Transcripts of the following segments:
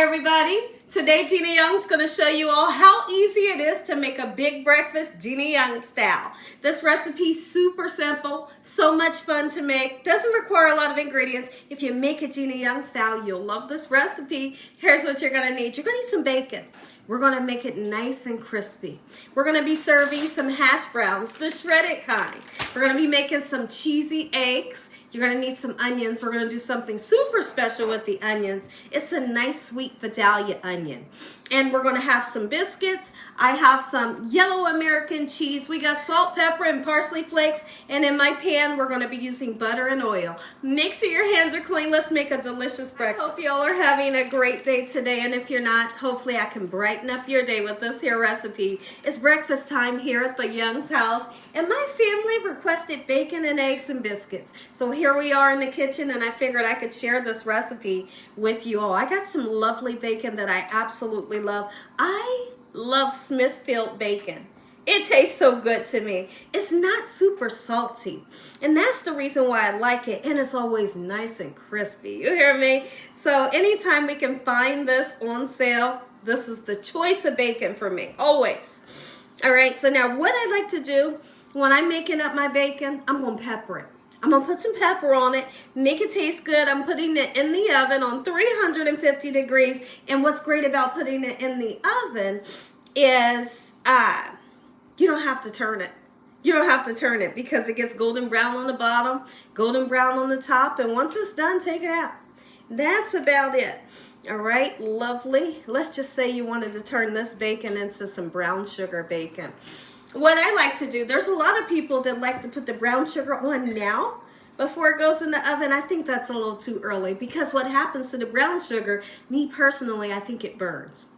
everybody. Today Gina Young's going to show you all how easy it is to make a big breakfast Gina Young style. This recipe is super simple, so much fun to make, doesn't require a lot of ingredients. If you make it Gina Young style, you'll love this recipe. Here's what you're going to need. You're going to need some bacon. We're going to make it nice and crispy. We're going to be serving some hash browns, the shredded kind. We're going to be making some cheesy eggs. You're going to need some onions. We're going to do something super special with the onions. It's a nice sweet Vidalia onion. And we're going to have some biscuits. I have some yellow American cheese. We got salt, pepper, and parsley flakes. And in my pan, we're going to be using butter and oil. Make sure your hands are clean. Let's make a delicious breakfast. I hope y'all are having a great day today. And if you're not, hopefully I can brighten up your day with this here recipe. It's breakfast time here at the Young's house. And my family requested bacon and eggs and biscuits. So here we are in the kitchen, and I figured I could share this recipe with you all. I got some lovely bacon that I absolutely love. I love Smithfield bacon. It tastes so good to me. It's not super salty, and that's the reason why I like it, and it's always nice and crispy. You hear me? So anytime we can find this on sale, this is the choice of bacon for me, always. All right, so now what I like to do when I'm making up my bacon, I'm going to pepper it. I'm going to put some pepper on it, make it taste good. I'm putting it in the oven on 350 degrees. And what's great about putting it in the oven is you don't have to turn it. You don't have to turn it because it gets golden brown on the bottom, golden brown on the top. And once it's done, take it out. That's about it. All right, lovely. Let's just say you wanted to turn this bacon into some brown sugar bacon. What I like to do, there's a lot of people that like to put the brown sugar on now before it goes in the oven. I think that's a little too early because what happens to the brown sugar, me personally, I think it burns.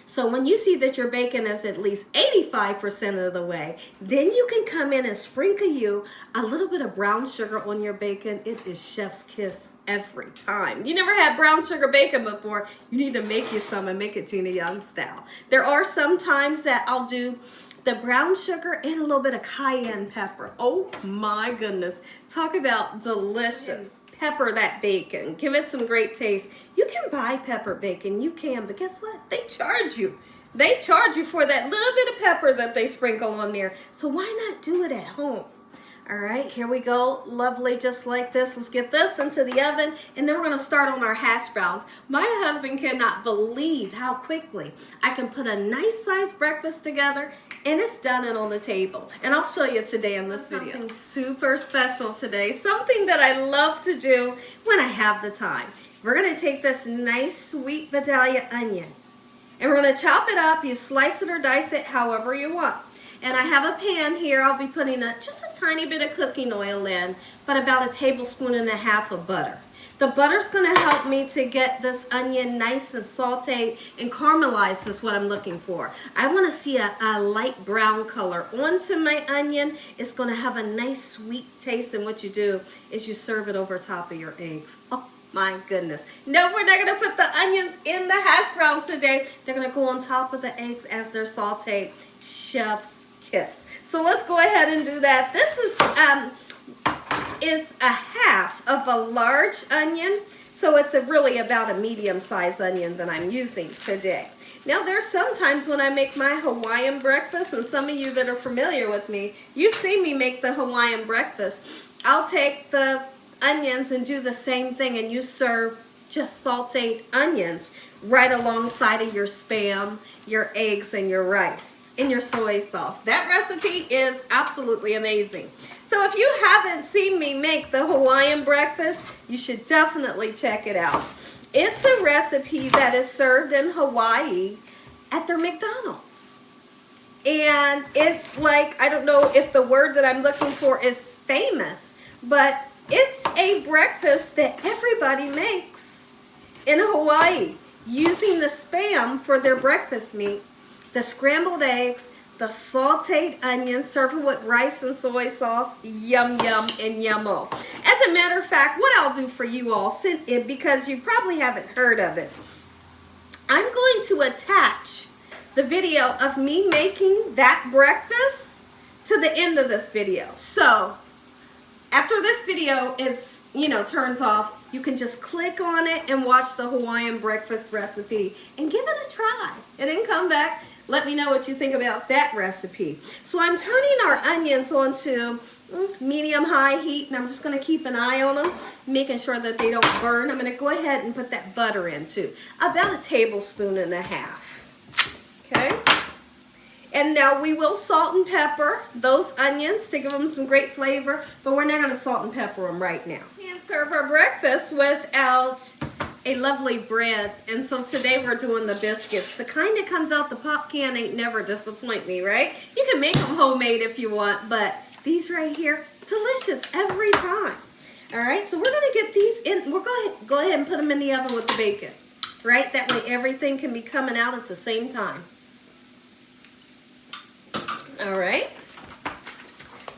So when you see that your bacon is at least 85% of the way, then you can come in and sprinkle you a little bit of brown sugar on your bacon. It is chef's kiss every time. You never had brown sugar bacon before, you need to make you some and make it Gina Young style. There are some times that I'll do the brown sugar and a little bit of cayenne pepper. Oh my goodness. Talk about delicious. Pepper that bacon. Give it some great taste. You can buy pepper bacon. You can, but guess what? They charge you. They charge you for that little bit of pepper that they sprinkle on there. So why not do it at home? All right, here we go. Lovely, just like this. Let's get this into the oven, and then we're going to start on our hash browns. My husband cannot believe how quickly I can put a nice sized breakfast together, and it's done and on the table. And I'll show you today in this video. Something super special today, something that I love to do when I have the time. We're going to take this nice sweet Vidalia onion, and we're going to chop it up. You slice it or dice it however you want. And I have a pan here. I'll be putting just a tiny bit of cooking oil in, but about 1.5 tablespoons of butter. The butter's going to help me to get this onion nice and sauteed and caramelized is what I'm looking for. I want to see a light brown color onto my onion. It's going to have a nice sweet taste, and what you do is you serve it over top of your eggs. Oh my goodness. No, we're not going to put the onions in the hash browns today. They're going to go on top of the eggs as they're sauteed. Chef's kiss. So let's go ahead and do that. This is a half of a large onion, so it's really about a medium-sized onion that I'm using today. Now there's sometimes when I make my Hawaiian breakfast, and some of you that are familiar with me, you've seen me make the Hawaiian breakfast. I'll take the onions and do the same thing, and you serve just sauteed onions right alongside of your Spam, your eggs, and your rice. In your soy sauce. That recipe is absolutely amazing. So if you haven't seen me make the Hawaiian breakfast, you should definitely check it out. It's a recipe that is served in Hawaii at their McDonald's. And it's like, I don't know if the word that I'm looking for is famous, but it's a breakfast that everybody makes in Hawaii using the Spam for their breakfast meat. The scrambled eggs, the sauteed onions, served with rice and soy sauce, yum, yum, and yummo. As a matter of fact, what I'll do for you all, because you probably haven't heard of it, I'm going to attach the video of me making that breakfast to the end of this video. So after this video turns off, you can just click on it and watch the Hawaiian breakfast recipe and give it a try. And then come back, let me know what you think about that recipe. So I'm turning our onions onto medium-high heat, and I'm just going to keep an eye on them, making sure that they don't burn. I'm going to go ahead and put that butter in too, about 1.5 tablespoons. Okay? And now we will salt and pepper those onions to give them some great flavor, but we're not going to salt and pepper them right now. Can't serve our breakfast without a lovely bread, and so today we're doing the biscuits. The kind that comes out the pop can ain't never disappoint me, right? You can make them homemade if you want, but these right here, delicious every time. All right, so we're gonna get these in. We're going to go ahead and put them in the oven with the bacon, right? That way everything can be coming out at the same time. All right,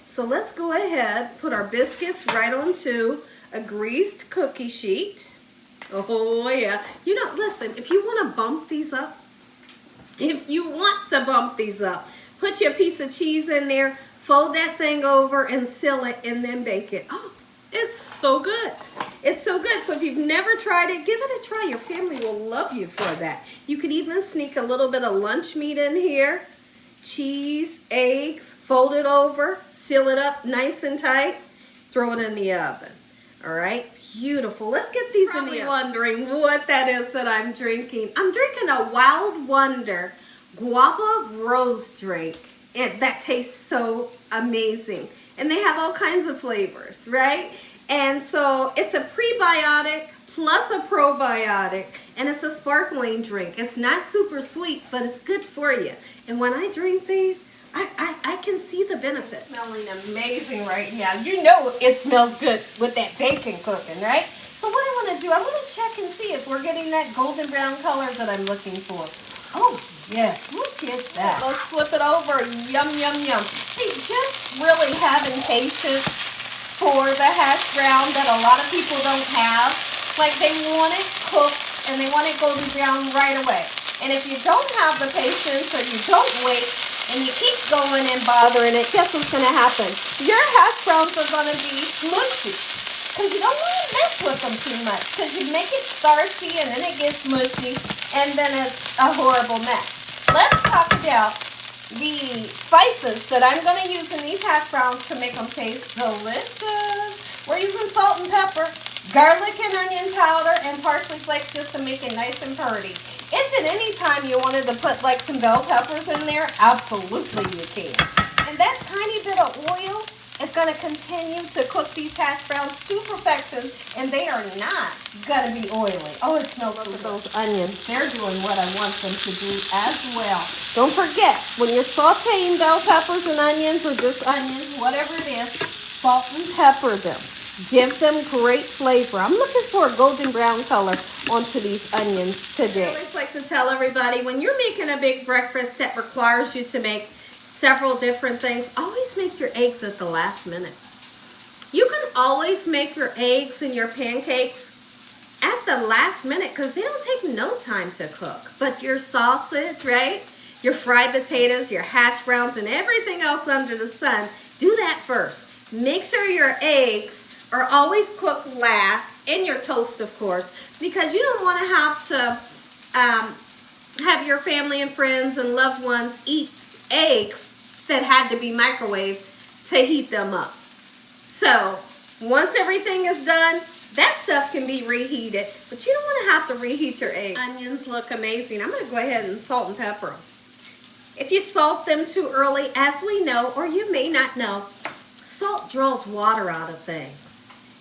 so let's go ahead, put our biscuits right onto a greased cookie sheet. Oh yeah, you know, listen, if you want to bump these up, put your piece of cheese in there, fold that thing over and seal it, and then bake it. Oh, it's so good. It's so good. So if you've never tried it, give it a try. Your family will love you for that. You could even sneak a little bit of lunch meat in here. Cheese, eggs, fold it over, seal it up nice and tight, throw it in the oven. All right, beautiful. Let's get these in the oven. Wondering what that is that I'm drinking. I'm drinking a Wild Wonder guava rose drink. That tastes so amazing. And they have all kinds of flavors, right? And so it's a prebiotic plus a probiotic, and it's a sparkling drink. It's not super sweet, but it's good for you. And when I drink these, I can see the benefits. Smelling amazing right now. You know it smells good with that bacon cooking, right? So what I want to do, I want to check and see if we're getting that golden brown color that I'm looking for. Oh, yes, look at that. Let's flip it over. Yum, yum, yum. See, just really having patience for the hash brown that a lot of people don't have. Like, they want it cooked and they want it golden brown right away. And if you don't have the patience or you don't wait and you keep going and bothering it, guess what's going to happen? Your hash browns are going to be mushy. Because you don't want to mess with them too much. Because you make it starchy and then it gets mushy and then it's a horrible mess. Let's talk about the spices that I'm going to use in these hash browns to make them taste delicious. We're using salt and pepper, garlic and onion powder, and parsley flakes just to make it nice and pretty. If at any time you wanted to put like some bell peppers in there, absolutely you can. And that tiny bit of oil is going to continue to cook these hash browns to perfection, and they are not going to be oily. Oh, it smells so good. Those onions, they're doing what I want them to do as well. Don't forget, when you're sauteing bell peppers and onions, or just onions, whatever it is, salt and pepper them. Give them great flavor. I'm looking for a golden brown color onto these onions today. I always like to tell everybody, when you're making a big breakfast that requires you to make several different things, always make your eggs at the last minute. You can always make your eggs and your pancakes at the last minute because they don't take no time to cook. But your sausage, right? Your fried potatoes, your hash browns, and everything else under the sun, do that first. Make sure your eggs are always cooked last, and your toast, of course, because you don't want to have your family and friends and loved ones eat eggs that had to be microwaved to heat them up. So once everything is done, that stuff can be reheated, but you don't want to have to reheat your eggs. Onions look amazing. I'm going to go ahead and salt and pepper them. If you salt them too early, as we know, or you may not know, salt draws water out of things.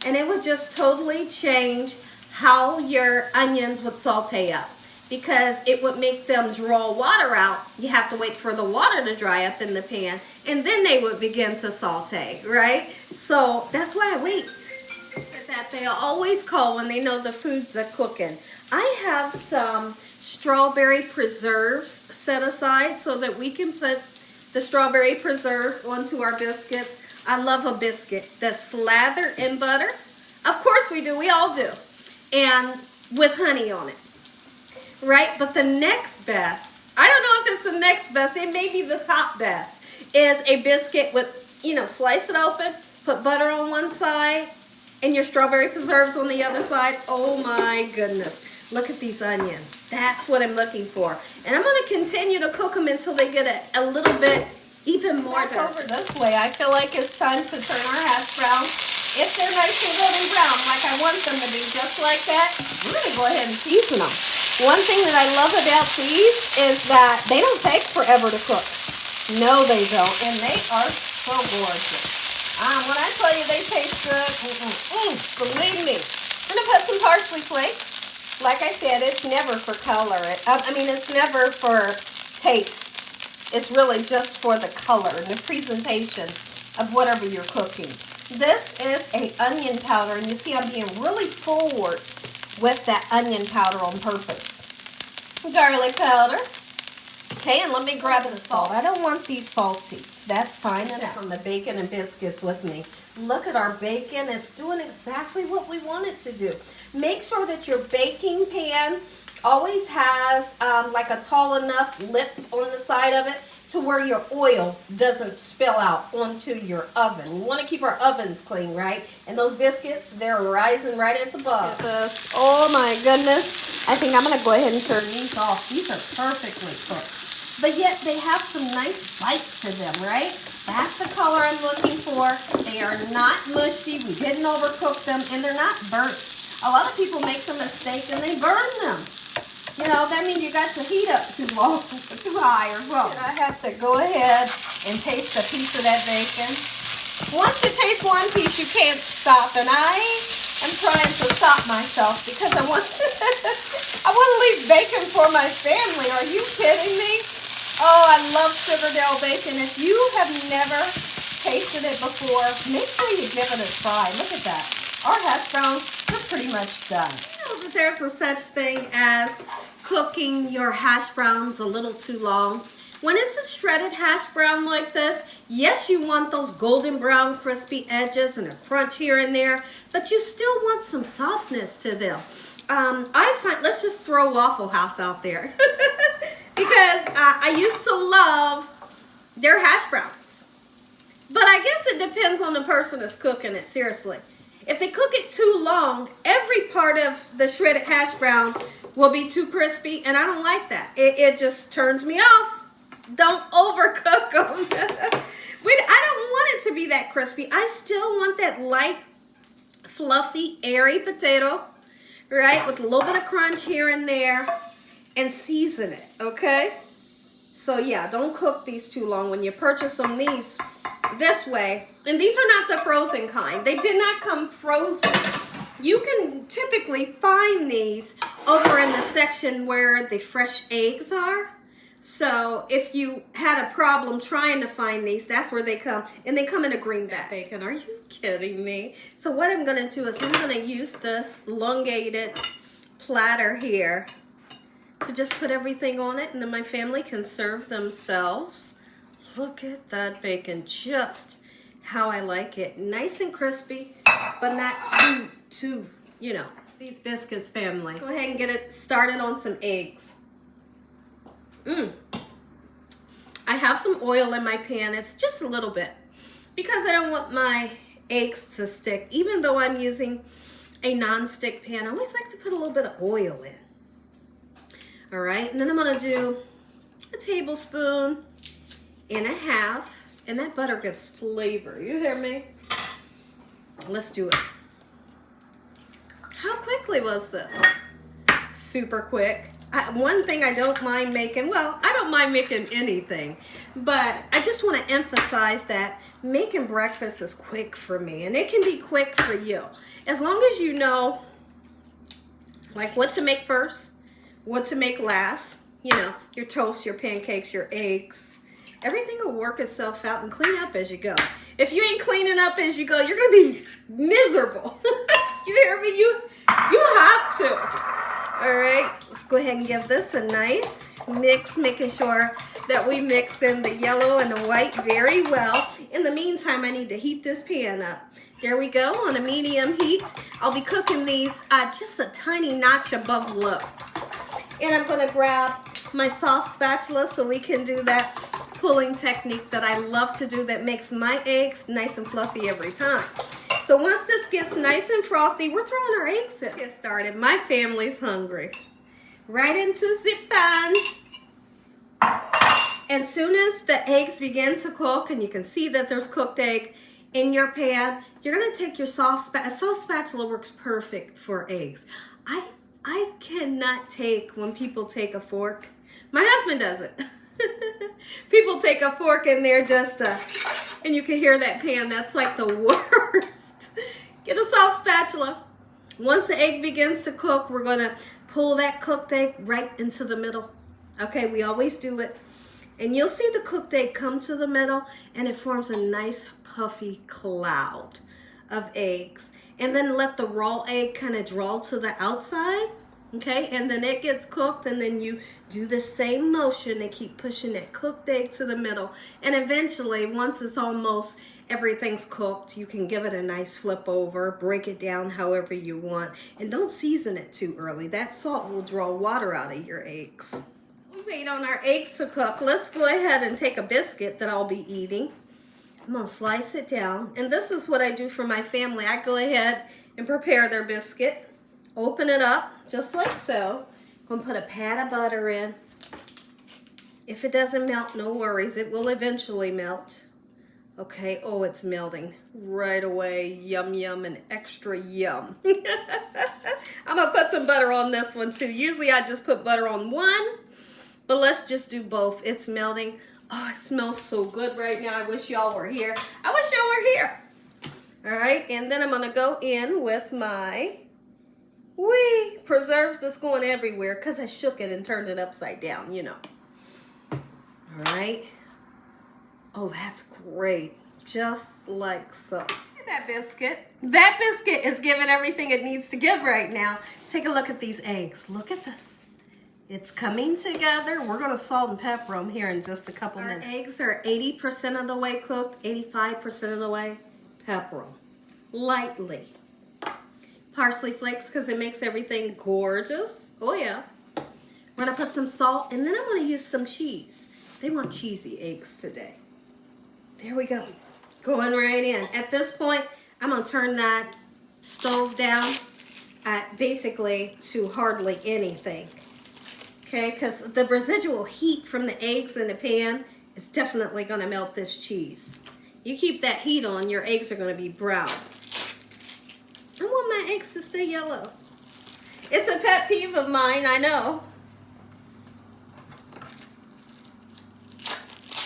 And it would just totally change how your onions would saute up. Because it would make them draw water out. You have to wait for the water to dry up in the pan. And then they would begin to saute, right? So that's why I wait. That they always call when they know the foods are cooking. I have some strawberry preserves set aside so that we can put the strawberry preserves onto our biscuits. I love a biscuit that's slathered in butter. Of course we do, we all do. And with honey on it, right? But the next best, I don't know if it's the next best, it may be the top best, is a biscuit with, slice it open, put butter on one side, and your strawberry preserves on the other side. Oh my goodness. Look at these onions. That's what I'm looking for. And I'm going to continue to cook them until they get a little bit even more dark. Over this way, I feel like it's time to turn our hash browns. If they're nice and golden brown, like I want them to be, just like that, we're going to go ahead and season them. One thing that I love about these is that they don't take forever to cook. No, they don't. And they are so gorgeous. When I tell you they taste good, believe me. I'm going to put some parsley flakes. Like I said, it's never for color. It's never for taste. It's really just for the color and the presentation of whatever you're cooking. This is an onion powder, and you see I'm being really forward with that onion powder on purpose. Garlic powder. Okay, and let me grab the salt. I don't want these salty. That's fine enough. From the bacon and biscuits with me. Look at our bacon. It's doing exactly what we want it to do. Make sure that your baking pan always has like a tall enough lip on the side of it to where your oil doesn't spill out onto your oven. We want to keep our ovens clean, right? And those biscuits, they're rising right at the bottom. Oh my goodness. I think I'm going to go ahead and turn these off. These are perfectly cooked. But yet they have some nice bite to them, right? That's the color I'm looking for. They are not mushy. We didn't overcook them, and they're not burnt. A lot of people make the mistake and they burn them. You know, that means you got your heat up too low, too high or low. And I have to go ahead and taste a piece of that bacon. Once you taste one piece, you can't stop. And I am trying to stop myself because I want to leave bacon for my family. Are you kidding me? Oh, I love Sugardale bacon. If you have never tasted it before, make sure you give it a try. Look at that. Our hash browns are pretty much done. You know that there's a such thing as cooking your hash browns a little too long. When it's a shredded hash brown like this, yes, you want those golden brown crispy edges and a crunch here and there, but you still want some softness to them. I find, let's just throw Waffle House out there because I used to love their hash browns. But I guess it depends on the person that's cooking it, seriously. If they cook it too long, every part of the shredded hash brown will be too crispy, and I don't like that. It just turns me off. Don't overcook them. I don't want it to be that crispy. I still want that light, fluffy, airy potato, right, with a little bit of crunch here and there, and season it, okay? So yeah, don't cook these too long. When you purchase them this way, and these are not the frozen kind. They did not come frozen. You can typically find these over in the section where the fresh eggs are. So if you had a problem trying to find these, that's where they come. And they come in a greenback bacon. Are you kidding me? So what I'm going to do is I'm going to use this elongated platter here to just put everything on it, and then my family can serve themselves. Look at that bacon, just how I like it. Nice and crispy, but not too, you know. These biscuits, family. Go ahead and get it started on some eggs. I have some oil in my pan. It's just a little bit because I don't want my eggs to stick. Even though I'm using a non-stick pan, I always like to put a little bit of oil in. All right, and then I'm gonna do a tablespoon and a half, and that butter gives flavor. You hear me? Let's do it. How quickly was this? Super quick. One thing I don't mind making, well, I don't mind making anything, but I just want to emphasize that making breakfast is quick for me, and it can be quick for you. As long as you know, like, what to make first, what to make last, you know, your toast, your pancakes, your eggs. Everything will work itself out, and clean up as you go. If you ain't cleaning up as you go, you're going to be miserable. You hear me? You have to. All right, let's go ahead and give this a nice mix, making sure that we mix in the yellow and the white very well. In the meantime, I need to heat this pan up. There we go, on a medium heat. I'll be cooking these just a tiny notch above low. And I'm going to grab my soft spatula so we can do that pulling technique that I love to do that makes my eggs nice and fluffy every time. So once this gets nice and frothy, we're throwing our eggs in. Get started. My family's hungry. Right into the pan. As soon as the eggs begin to cook, and you can see that there's cooked egg in your pan, you're gonna take your soft spatula. A soft spatula works perfect for eggs. I cannot take when people take a fork. My husband does it. People take a fork and they're just, and you can hear that pan. That's like the worst. Get a soft spatula. Once the egg begins to cook, we're gonna pull that cooked egg right into the middle. Okay, we always do it. And you'll see the cooked egg come to the middle and it forms a nice puffy cloud of eggs. And then let the raw egg kind of draw to the outside. Okay, and then it gets cooked, and then you do the same motion and keep pushing that cooked egg to the middle. And eventually, once it's almost everything's cooked, you can give it a nice flip over, break it down however you want, and don't season it too early. That salt will draw water out of your eggs. We wait on our eggs to cook. Let's go ahead and take a biscuit that I'll be eating. I'm gonna slice it down, and this is what I do for my family. I go ahead and prepare their biscuit. Open it up, just like so. I'm gonna put a pat of butter in. If it doesn't melt, no worries. It will eventually melt. Okay, oh, it's melting right away. Yum, yum, and extra yum. I'm gonna put some butter on this one too. Usually I just put butter on one, but let's just do both. It's melting. Oh, it smells so good right now. I wish y'all were here. I wish y'all were here. All right, and then I'm gonna go in with my preserves that's going everywhere because I shook it and turned it upside down, you know. All right. Oh, that's great. Just like so. Look at that biscuit. That biscuit is giving everything it needs to give right now. Take a look at these eggs. Look at this. It's coming together. We're going to salt and pepper them here in just a couple minutes. Our eggs are 80% of the way cooked, 85% of the way. Pepper them lightly. Parsley flakes because it makes everything gorgeous. Oh yeah. We're gonna put some salt, and then I'm gonna use some cheese. They want cheesy eggs today. There we go. Going right in. At this point, I'm gonna turn that stove down basically to hardly anything. Okay, because the residual heat from the eggs in the pan is definitely gonna melt this cheese. You keep that heat on, your eggs are gonna be brown. I want my eggs to stay yellow. It's a pet peeve of mine, I know.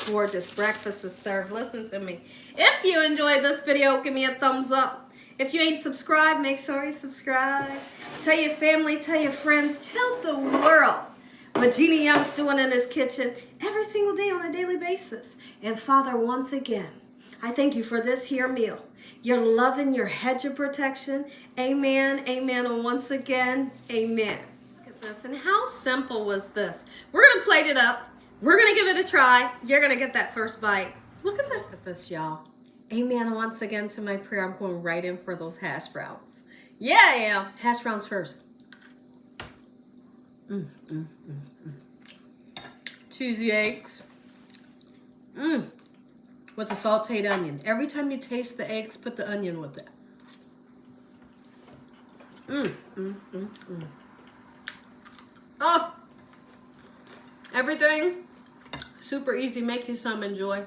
Gorgeous breakfast is served. Listen to me. If you enjoyed this video, give me a thumbs up. If you ain't subscribed, make sure you subscribe. Tell your family, tell your friends, tell the world what Gina Young's doing in his kitchen every single day on a daily basis. And Father, once again, I thank you for this here meal. Your love and your hedge of protection. Amen, amen, and once again, amen. Look at this, and how simple was this? We're gonna plate it up. We're gonna give it a try. You're gonna get that first bite. Look at this. Look at this, y'all. Amen, once again to my prayer. I'm going right in for those hash browns. Yeah, I am. Hash browns first. Cheesy eggs. With a sauteed onion. Every time you taste the eggs, put the onion with it. Oh! Everything super easy. Make you some. Enjoy.